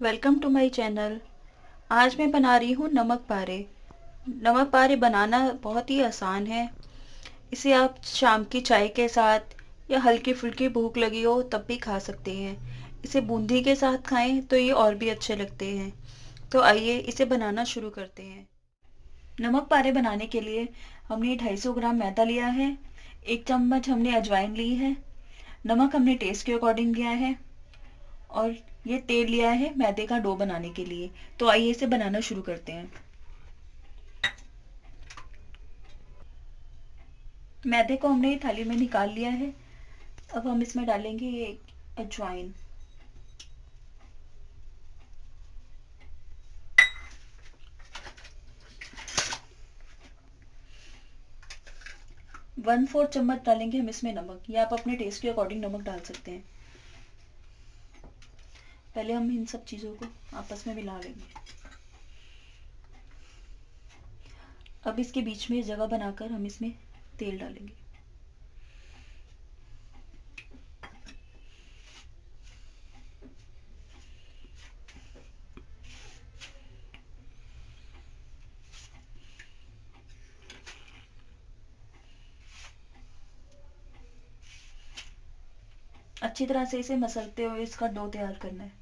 Welcome to my channel. आज मैं बना रही हूँ नमक पारे। नमक पारे बनाना बहुत ही आसान है। इसे आप शाम की चाय के साथ या हल्की फुल्की भूख लगी हो तब भी खा सकते हैं। इसे बूंदी के साथ खाएं तो ये और भी अच्छे लगते हैं। तो आइए इसे बनाना शुरू करते हैं। नमक पारे बनाने के लिए हमने 250 ग्राम मैदा लिया है। 1 चम्मच हमने अजवाइन ली है। नमक हमने टेस्ट के अकॉर्डिंग लिया है। और ये तेल लिया है मैदे का डो बनाने के लिए। तो आइए इसे बनाना शुरू करते हैं। मैदे को हमने थाली में निकाल लिया है। अब हम इसमें डालेंगे ये अजवाइन। वन फोर्थ चम्मच डालेंगे हम इसमें नमक। या आप अपने टेस्ट के अकॉर्डिंग नमक डाल सकते हैं। पहले हम इन सब चीज़ों को आपस में मिला लेंगे। अब इसके बीच में जगह बनाकर हम इसमें तेल डालेंगे। अच्छी तरह से इसे मसलते हुए इसका डो तैयार करना है।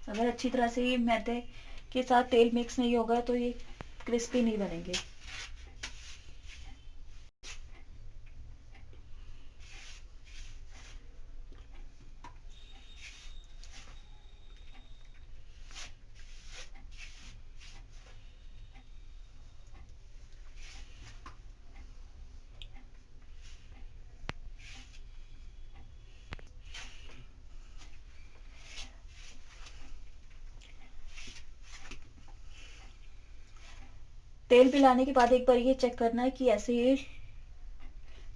अगर अच्छी तरह से ये मैदे के साथ तेल मिक्स नहीं होगा तो ये क्रिस्पी नहीं बनेंगे। तेल पिलाने के बाद एक बार ये चेक करना है कि ऐसे ये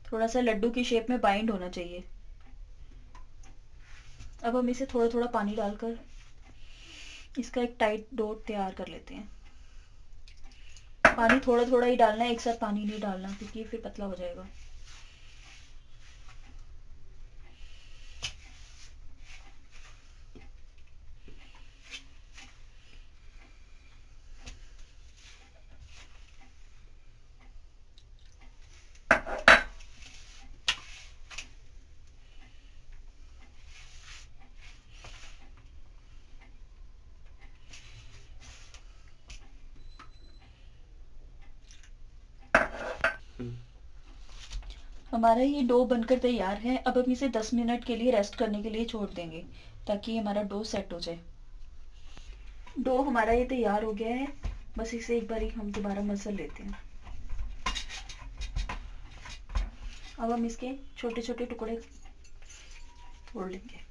थोड़ा सा लड्डू की शेप में बाइंड होना चाहिए। अब हम इसे थोड़ा थोड़ा पानी डालकर इसका एक टाइट डो तैयार कर लेते हैं। पानी थोड़ा थोड़ा ही डालना है, एक साथ पानी नहीं डालना क्योंकि फिर पतला हो जाएगा। हमारा ये डो बनकर तैयार है। अब हम इसे 10 मिनट के लिए रेस्ट करने के लिए छोड़ देंगे ताकि हमारा डो सेट हो जाए। डो हमारा ये तैयार हो गया है। बस इसे एक बार हम दोबारा मसल लेते हैं। अब हम इसके छोटे छोटे टुकड़े तोड़ लेंगे।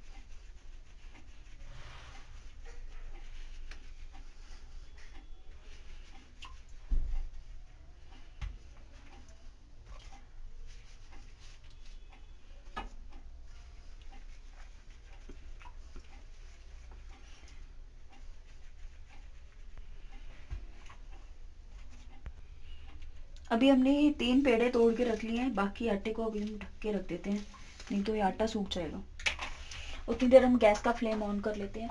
अभी हमने ये 3 पेड़े तोड़ के रख लिए हैं। बाकी आटे को अभी हम ढक के रख देते हैं, नहीं तो ये आटा सूख जाएगा। उतनी देर हम गैस का फ्लेम ऑन कर लेते हैं।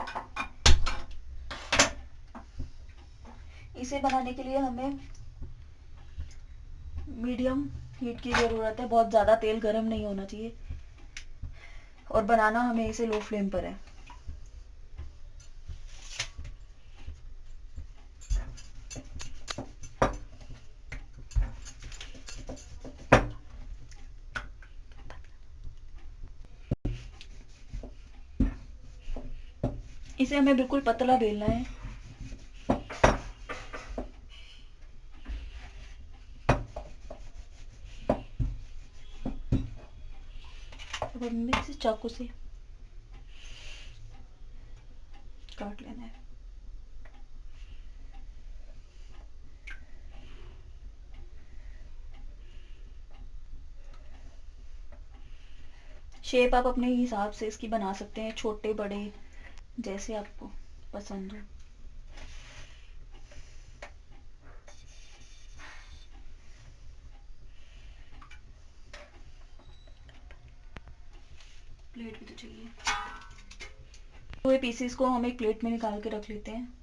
इसे बनाने के लिए हमें मीडियम हीट की ज़रूरत है। बहुत ज़्यादा तेल गर्म नहीं होना चाहिए और बनाना हमें इसे लो फ्लेम पर है। इसे हमें बिल्कुल पतला बेलना है। अब हमें इसे चाकू से काट लेना है। शेप आप अपने हिसाब से इसकी बना सकते हैं, छोटे बड़े जैसे आपको पसंद हो। प्लेट भी तो चाहिए। तो ये पीसेस को हम एक प्लेट में निकाल के रख लेते हैं।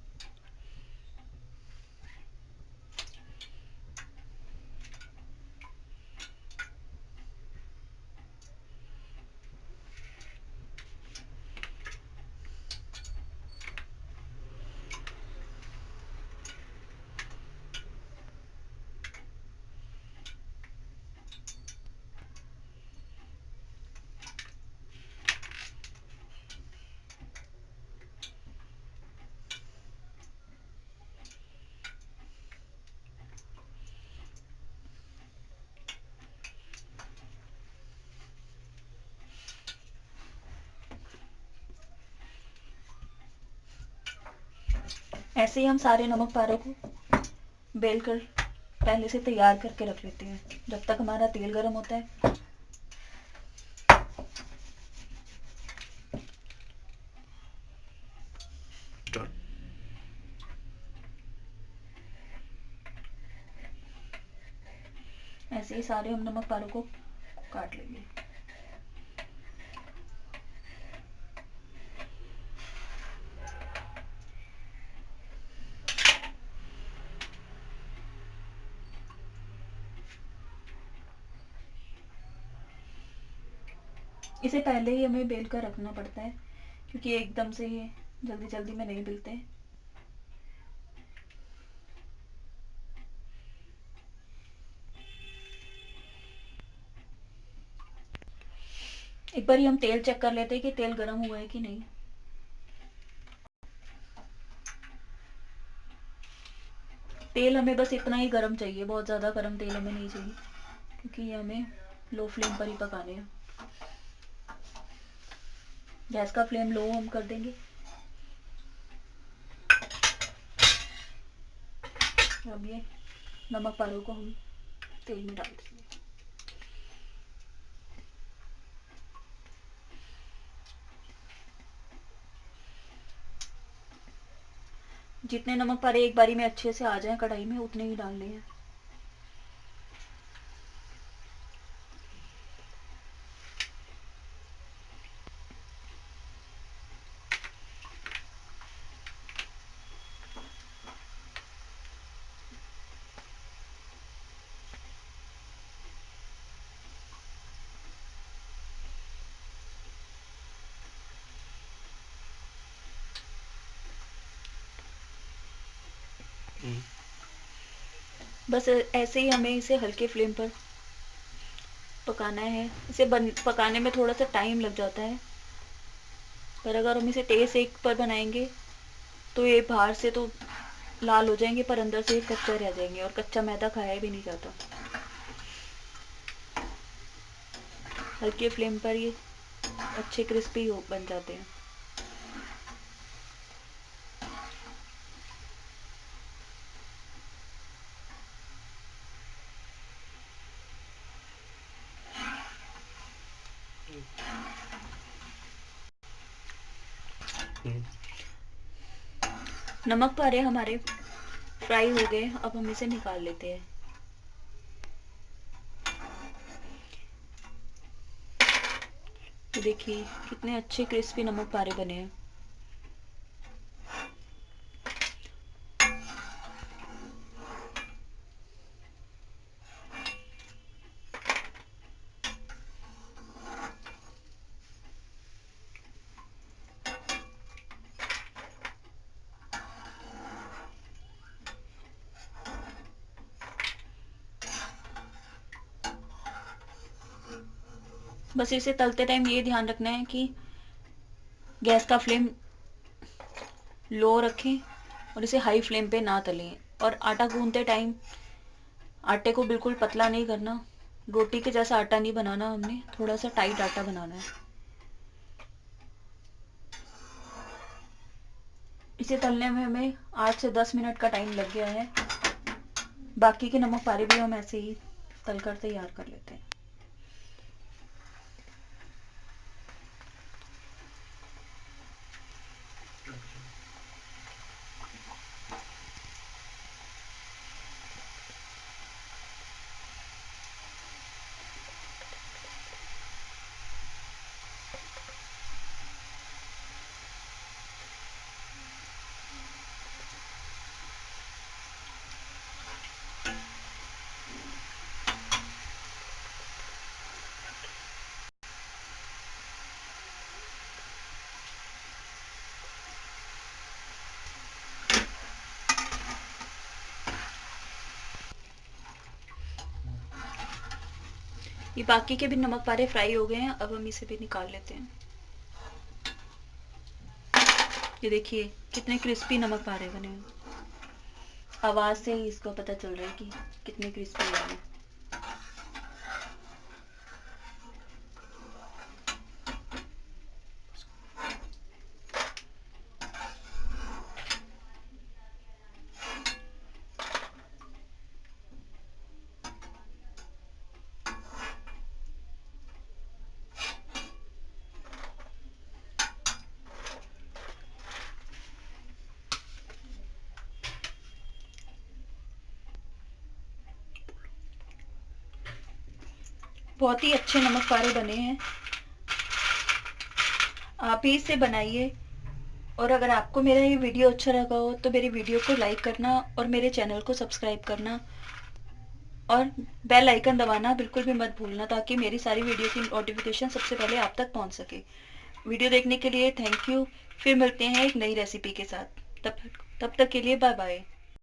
ऐसे ही हम सारे नमक पारे को बेल कर पहले से तैयार करके रख लेते हैं जब तक हमारा तेल गर्म होता है। ऐसे ही सारे हम नमक पारों को काट लेंगे। इसे पहले ही हमें बेल कर रखना पड़ता है क्योंकि एकदम से ये जल्दी जल्दी में नहीं बेलते। एक बार हम तेल चेक कर लेते हैं कि तेल गर्म हुआ है कि नहीं। तेल हमें बस इतना ही गर्म चाहिए, बहुत ज़्यादा गर्म तेल हमें नहीं चाहिए क्योंकि ये हमें लो फ्लेम पर ही पकाने हैं। गैस का फ्लेम लो हम कर देंगे। अब ये नमक पारों को हम तेल में डाल देंगे। जितने नमक पारे एक बारी में अच्छे से आ जाएं कढ़ाई में उतने ही डालने हैं। बस ऐसे ही हमें इसे हल्के फ्लेम पर पकाना है। इसे पकाने में थोड़ा सा टाइम लग जाता है, पर अगर हम इसे तेज सेक पर बनाएंगे तो ये बाहर से तो लाल हो जाएंगे पर अंदर से कच्चा रह जाएंगे और कच्चा मैदा खाया भी नहीं जाता। हल्के फ्लेम पर ये अच्छे क्रिस्पी हो बन जाते हैं। नमक पारे हमारे फ्राई हो गए, अब हम इसे निकाल लेते हैं। तो देखिए कितने अच्छे क्रिस्पी नमक पारे बने हैं। बस इसे तलते टाइम ये ध्यान रखना है कि गैस का फ्लेम लो रखें और इसे हाई फ्लेम पे ना तलें। और आटा गूंदते टाइम आटे को बिल्कुल पतला नहीं करना, रोटी के जैसा आटा नहीं बनाना, हमने थोड़ा सा टाइट आटा बनाना है। इसे तलने में हमें 8 से 10 मिनट का टाइम लग गया है। बाकी के नमक पारे भी हम ऐसे ही तल कर तैयार कर लेते हैं। ये बाकी के भी नमक पारे फ्राई हो गए हैं, अब हम इसे भी निकाल लेते हैं। ये देखिए कितने क्रिस्पी नमक पारे बने हैं। आवाज़ से ही इसको पता चल रहा है कि कितने क्रिस्पी हैं। बहुत ही अच्छे नमक पारे बने हैं, आप भी इसे बनाइए। और अगर आपको मेरा ये वीडियो अच्छा लगा हो तो मेरे वीडियो को लाइक करना और मेरे चैनल को सब्सक्राइब करना और बेल आइकन दबाना बिल्कुल भी मत भूलना, ताकि मेरी सारी वीडियो की नोटिफिकेशन सबसे पहले आप तक पहुंच सके। वीडियो देखने के लिए थैंक यू। फिर मिलते हैं एक नई रेसिपी के साथ। तब तक के लिए बाय बाय।